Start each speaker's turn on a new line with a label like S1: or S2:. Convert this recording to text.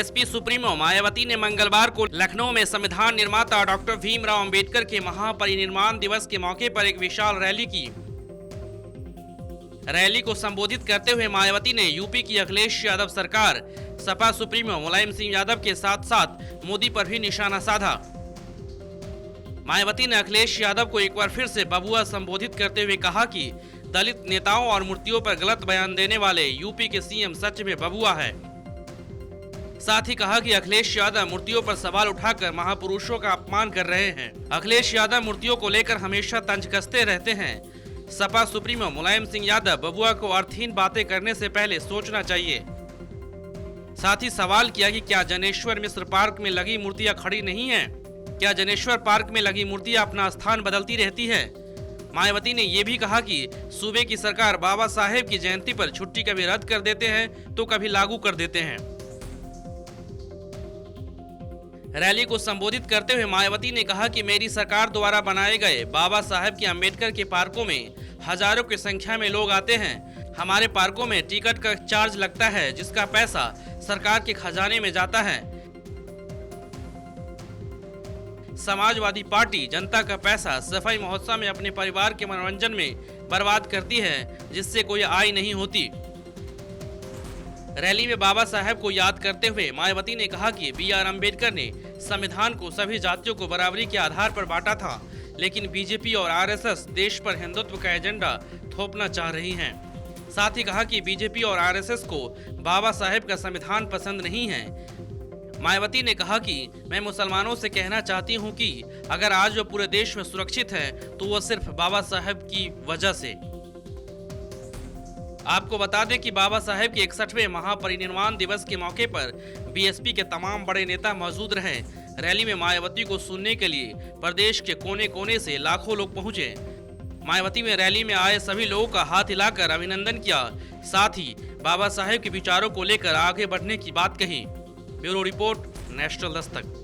S1: BSP supremo Mayawati ने मंगलवार को लखनऊ में संविधान निर्माता डॉक्टर भीमराव अंबेडकर के महापरिनिर्वाण दिवस के मौके पर एक विशाल रैली की। रैली को संबोधित करते हुए मायावती ने यूपी की अखिलेश यादव सरकार, सपा सुप्रीमो मुलायम सिंह यादव के साथ साथ मोदी पर भी निशाना साधा। मायावती ने अखिलेश यादव को एक बार फिर से बबुआ संबोधित करते हुए कहा कि दलित नेताओं और मूर्तियों पर गलत बयान देने वाले यूपी के सीएम सच में बबुआ है। साथ ही कहा कि अखिलेश यादव मूर्तियों पर सवाल उठाकर महापुरुषों का अपमान कर रहे हैं। अखिलेश यादव मूर्तियों को लेकर हमेशा तंज कसते रहते हैं। सपा सुप्रीमो मुलायम सिंह यादव बबुआ को अर्थहीन बातें करने से पहले सोचना चाहिए। साथ ही सवाल किया कि क्या जनेश्वर मिश्र पार्क में लगी मूर्तियां खड़ी नहीं हैं? क्या जनेश्वर पार्क में लगी मूर्तियां अपना स्थान बदलती रहती है? मायावती ने यह भी कहा कि सूबे की सरकार बाबा साहेब की जयंती पर छुट्टी कभी रद्द कर देते हैं तो कभी लागू कर देते हैं। रैली को संबोधित करते हुए मायावती ने कहा कि मेरी सरकार द्वारा बनाए गए बाबा साहेब के अंबेडकर के पार्कों में हजारों की संख्या में लोग आते हैं। हमारे पार्कों में टिकट का चार्ज लगता है, जिसका पैसा सरकार के खजाने में जाता है। समाजवादी पार्टी जनता का पैसा सफाई महोत्सव में अपने परिवार के मनोरंजन में बर्बाद करती है, जिससे कोई आय नहीं होती। रैली में बाबा साहेब को याद करते हुए मायावती ने कहा कि बी.आर. अम्बेडकर ने संविधान को सभी जातियों को बराबरी के आधार पर बांटा था, लेकिन बीजेपी और आरएसएस देश पर हिंदुत्व का एजेंडा थोपना चाह रही हैं। साथ ही कहा कि बीजेपी और आरएसएस को बाबा साहेब का संविधान पसंद नहीं है। मायावती ने कहा कि मैं मुसलमानों से कहना चाहती हूं कि अगर आज वो पूरे देश में सुरक्षित है तो वो सिर्फ बाबा साहेब की वजह से। आपको बता दें कि बाबा साहेब के 61वें महापरिनिर्वाण दिवस के मौके पर बीएसपी के तमाम बड़े नेता मौजूद रहे। रैली में मायावती को सुनने के लिए प्रदेश के कोने कोने से लाखों लोग पहुंचे। मायावती में रैली में आए सभी लोगों का हाथ हिलाकर अभिनंदन किया। साथ ही बाबा साहेब के विचारों को लेकर आगे बढ़ने की बात कही। Bureau report, national Dastak.